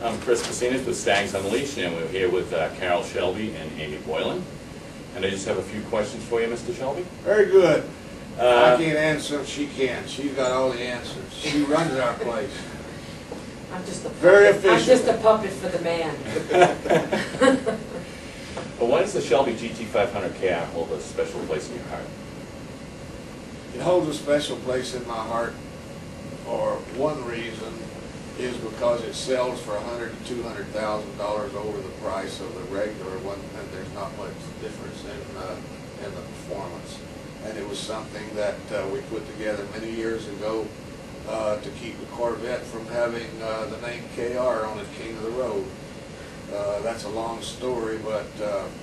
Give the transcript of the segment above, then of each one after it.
I'm Chris Cassinas with Stags Unleashed, and we're here with Carroll Shelby and Amy Boylan. And I just have a few questions for you, Mr. Shelby. Very good. I can't answer them, she can. She's got all the answers. She runs our place. I'm just a puppet. Very efficient. I'm just a puppet for the man. Well, why does the Shelby GT500 KR hold a special place in your heart? It holds a special place in my heart for one reason, is because it sells for $100,000 to $200,000 over the price of the regular one, and there's not much difference in the performance. And it was something that we put together many years ago to keep the Corvette from having the name KR on it, King of the Road. That's a long story, but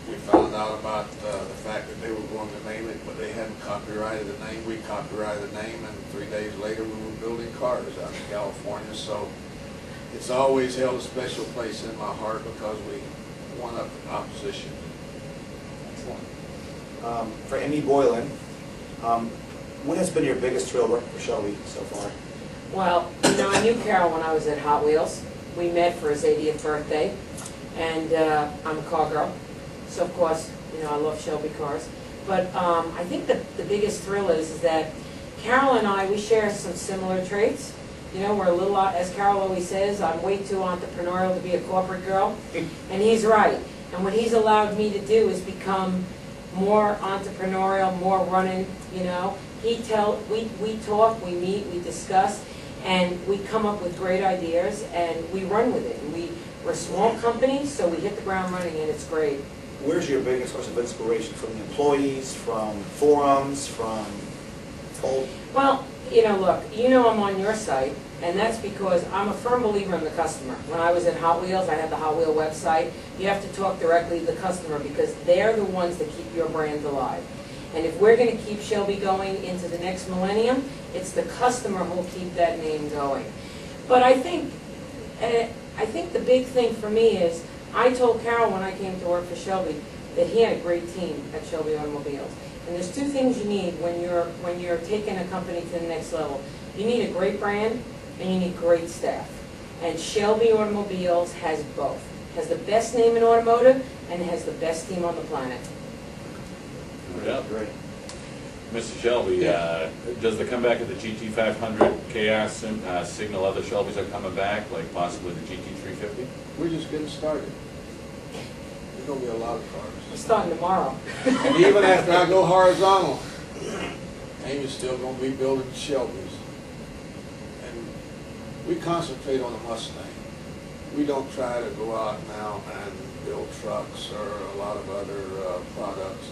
we found out about the fact that they were going to name it, but they hadn't copyrighted the name. We copyrighted the name, and 3 days later we were building cars out in California. So it's always held a special place in my heart because we won up the opposition. Excellent. For Amy Boylan, what has been your biggest thrill working for Shelby so far? Well, you know, I knew Carroll when I was at Hot Wheels. We met for his 80th birthday, and I'm a car girl, so of course, you know, I love Shelby cars. But I think the biggest thrill is that Carroll and I, we share some similar traits. You know, we're a little, as Carroll always says, I'm way too entrepreneurial to be a corporate girl, and he's right. And what he's allowed me to do is become more entrepreneurial, more running, you know. We talk, we meet, we discuss, and we come up with great ideas, and we run with it. And we're a small company, so we hit the ground running, and it's great. Where's your biggest source of inspiration? From the employees, from forums, from old? Well, you know, look, you know I'm on your site, and that's because I'm a firm believer in the customer. When I was at Hot Wheels, I had the Hot Wheel website. You have to talk directly to the customer because they're the ones that keep your brand alive. And if we're going to keep Shelby going into the next millennium, it's the customer who will keep that name going. But I think the big thing for me is, I told Carroll when I came to work for Shelby that he had a great team at Shelby Automobiles. And there's two things you need when you're taking a company to the next level. You need a great brand and you need great staff. And Shelby Automobiles has both. Has the best name in automotive and has the best team on the planet. Yeah, great. Mr. Shelby, does the comeback of the GT500 KR signal other Shelbys are coming back, like possibly the GT350? We're just getting started. There's going to be a lot of cars. We're starting tomorrow. And even after I go horizontal, Amy's still going to be building Shelbys. And we concentrate on the Mustang. We don't try to go out now and build trucks or a lot of other products.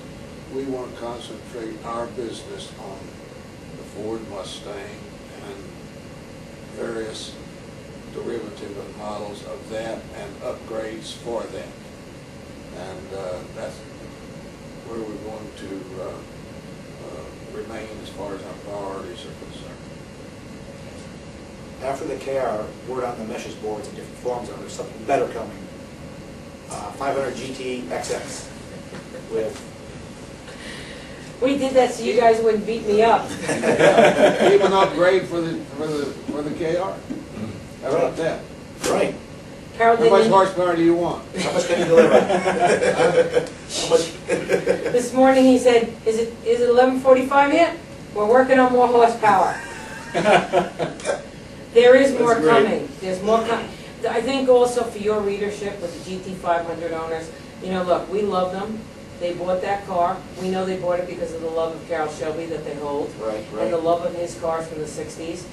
We want to concentrate our business on the Ford Mustang and various derivative models of that and upgrades for that. And that's where we're going to remain as far as our priorities are concerned. After the KR, word on the message boards and different forums, there's something better coming. 500 GT XX with. We did that so you guys wouldn't beat me up. Even upgrade for the KR. How about that? Right. Carroll, How much horsepower do you want? How much can you deliver? How much? This morning he said, is it 11:45 yet? We're working on more horsepower. There is more coming. There's more coming. I think also for your readership with the GT500 owners, you know, look, we love them. They bought that car. We know they bought it because of the love of Carroll Shelby that they hold, Right. and the love of his cars from the 60s.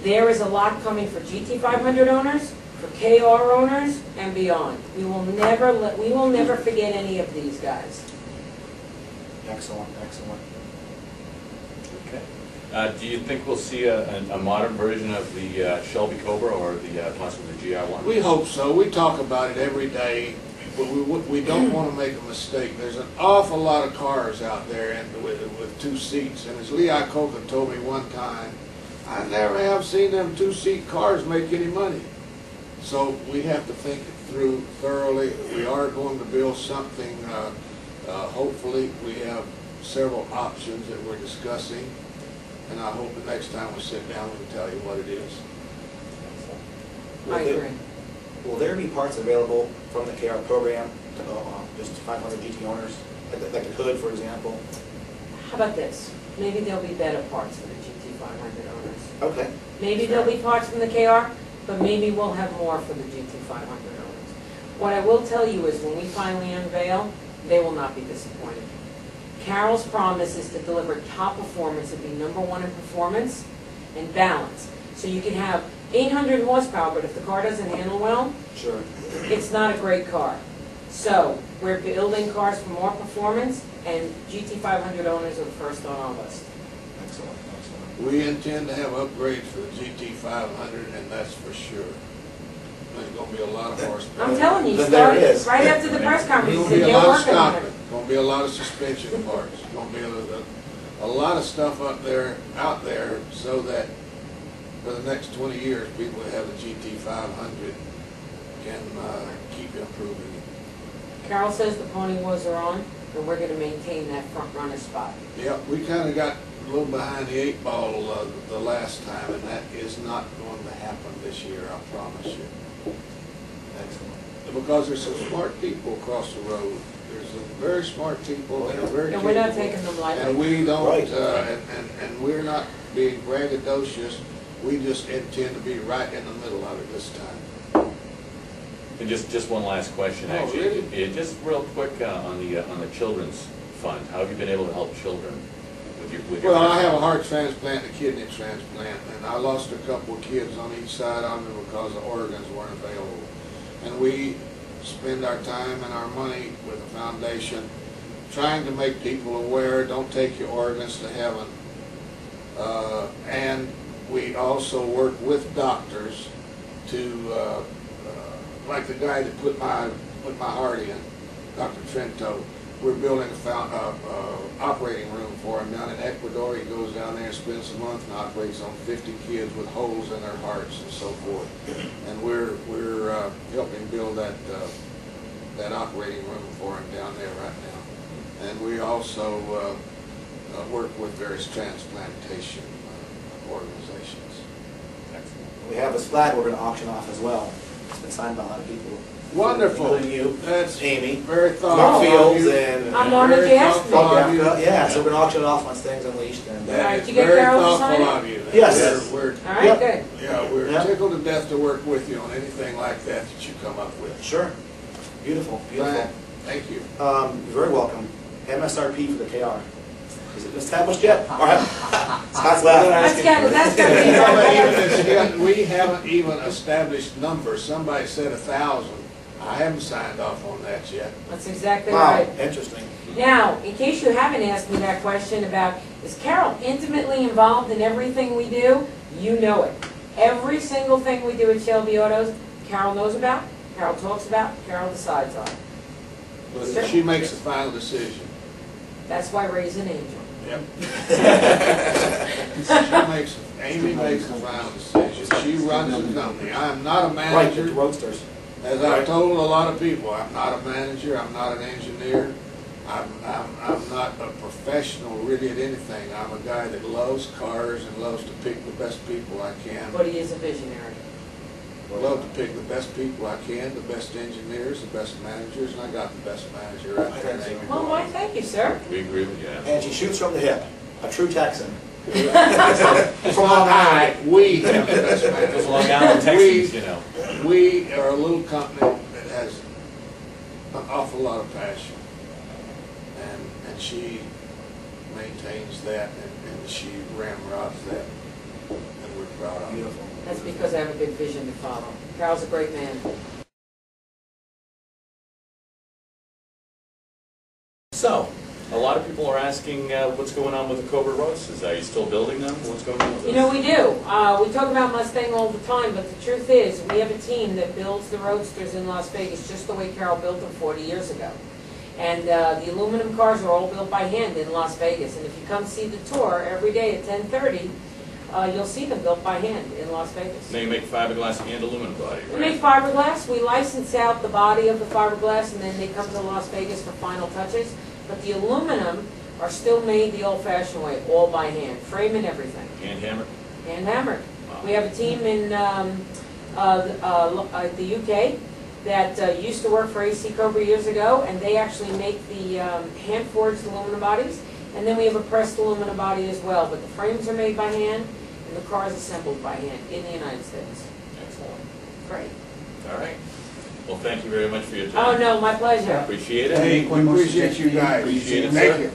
There is a lot coming for GT500 owners, for KR owners, and beyond. We will never forget any of these guys. Excellent, excellent. Okay. Do you think we'll see a modern version of the Shelby Cobra or the possibly the GR1? We hope so. We talk about it every day. But we don't want to make a mistake. There's an awful lot of cars out there with two seats. And as Lee Iacocca told me one time, I never have seen them two-seat cars make any money. So we have to think it through thoroughly. We are going to build something. Hopefully we have several options that we're discussing. And I hope the next time we sit down we can tell you what it is. I agree. will there be parts available from the KR program to just 500 GT owners, like the hood, for example? How about this? Maybe there'll be better parts for the GT500 owners. Okay. Maybe there'll be parts from the KR, but maybe we'll have more for the GT500 owners. What I will tell you is when we finally unveil, they will not be disappointed. Carroll's promise is to deliver top performance and be #1 in performance and balance. So you can have 800 horsepower, but if the car doesn't handle well, Sure. it's not a great car. So we're building cars for more performance, and GT500 owners are the first on our list. Excellent, excellent. We intend to have upgrades for the GT500, and that's for sure. There's gonna be a lot of horsepower. I'm telling you, Then there started it is. right after the press There's conference, gonna said be a they're lot of working on it. stopping, gonna be a lot of suspension parts, gonna be a lot of stuff out there, so that for the next 20 years, people that have the GT500 can keep improving it. Carroll says the pony wars are on, and we're gonna maintain that front runner spot. Yep, we kind of got a little behind the 8 ball the last time, and that is not going to happen this year, I promise you. Excellent. Because there's some smart people across the road. There's some very smart people that are very And we're not capable. taking them And lightly. we don't, Right. and we're not being braggadocious. We just intend to be right in the middle of it this time. And just one last question, Oh, actually. really? Yeah, just real quick on the children's fund. How have you been able to help children with your? Well, I have a heart transplant and a kidney transplant, and I lost a couple of kids on each side of me because the organs weren't available. And we spend our time and our money with the foundation trying to make people aware, don't take your organs to heaven. And we also work with doctors to, like the guy that put my heart in, Dr. Trento. We're building a operating room for him down in Ecuador. He goes down there and spends a month and operates on 50 kids with holes in their hearts and so forth. And we're helping build that operating room for him down there right now. And we also work with various transplantation organizations. Excellent. We have this flag we're going to auction off as well. It's been signed by a lot of people. Wonderful. Including you, That's Amy, very Mark thoughtful of Fields, you. and I'm honored Very you asked me. thoughtful of you. yeah, so we're going to auction it off once things unleashed. And, All right, That did is you get very Carroll to sign thoughtful it? of you. Yes. We're, All right, Yep. good. yeah, we're Yep. tickled to death to work with you on anything like that you come up with. Sure. Beautiful, beautiful. Thank you. You're very welcome. MSRP for the KR. Is it established yet? All right. Scott's laughing. That's gotta be right. We haven't even established numbers. Somebody said 1,000. I haven't signed off on that yet. That's exactly Wow, right. interesting. Now, in case you haven't asked me that question about, is Carroll intimately involved in everything we do? You know it. Every single thing we do at Shelby Autos, Carroll knows about, Carroll talks about, Carroll decides on. But she makes the final decision. That's why Ray's an angel. Yep. Amy makes the final decision. She runs the company. I am not a Right, the manager. roadsters. As I've told a lot of people, I'm not a manager, I'm not an engineer, I'm not a professional really at anything. I'm a guy that loves cars and loves to pick the best people I can. But he is a visionary. Love to pick the best people I can, the best engineers, the best managers, and I got the best manager out there. I think so. Well, why, thank you, sir. We agree with you. And she shoots from the hip. A true Texan. From Long Island, we have the best Those managers. Long Island Texans, you know. We are a little company that has an awful lot of passion, and she maintains that, and she ramrods that, and we're proud of it. Beautiful. That's because I have a big vision to follow. Carroll's a great man. So, a lot of people are asking what's going on with the Cobra Roadsters. Are you still building them? What's going on with those? You know, we do. We talk about Mustang all the time, but the truth is, we have a team that builds the Roadsters in Las Vegas just the way Carroll built them 40 years ago. And the aluminum cars are all built by hand in Las Vegas. And if you come see the tour every day at 10:30, you'll see them built by hand in Las Vegas. Now you make fiberglass and aluminum body, We right? make fiberglass. We license out the body of the fiberglass, and then they come to Las Vegas for final touches. But the aluminum are still made the old-fashioned way, all by hand, frame and everything, Hand hammer? hand hammered. We have a team in the UK that used to work for AC Cobra years ago, and they actually make the hand-forged aluminum bodies. And then we have a pressed aluminum body as well, but the frames are made by hand, and the car is assembled by hand in the United States. Excellent. Great. All right. Well, thank you very much for your time. Oh, no, my pleasure. Appreciate it. Hey, we appreciate you guys. Appreciate it, Thank sir. you.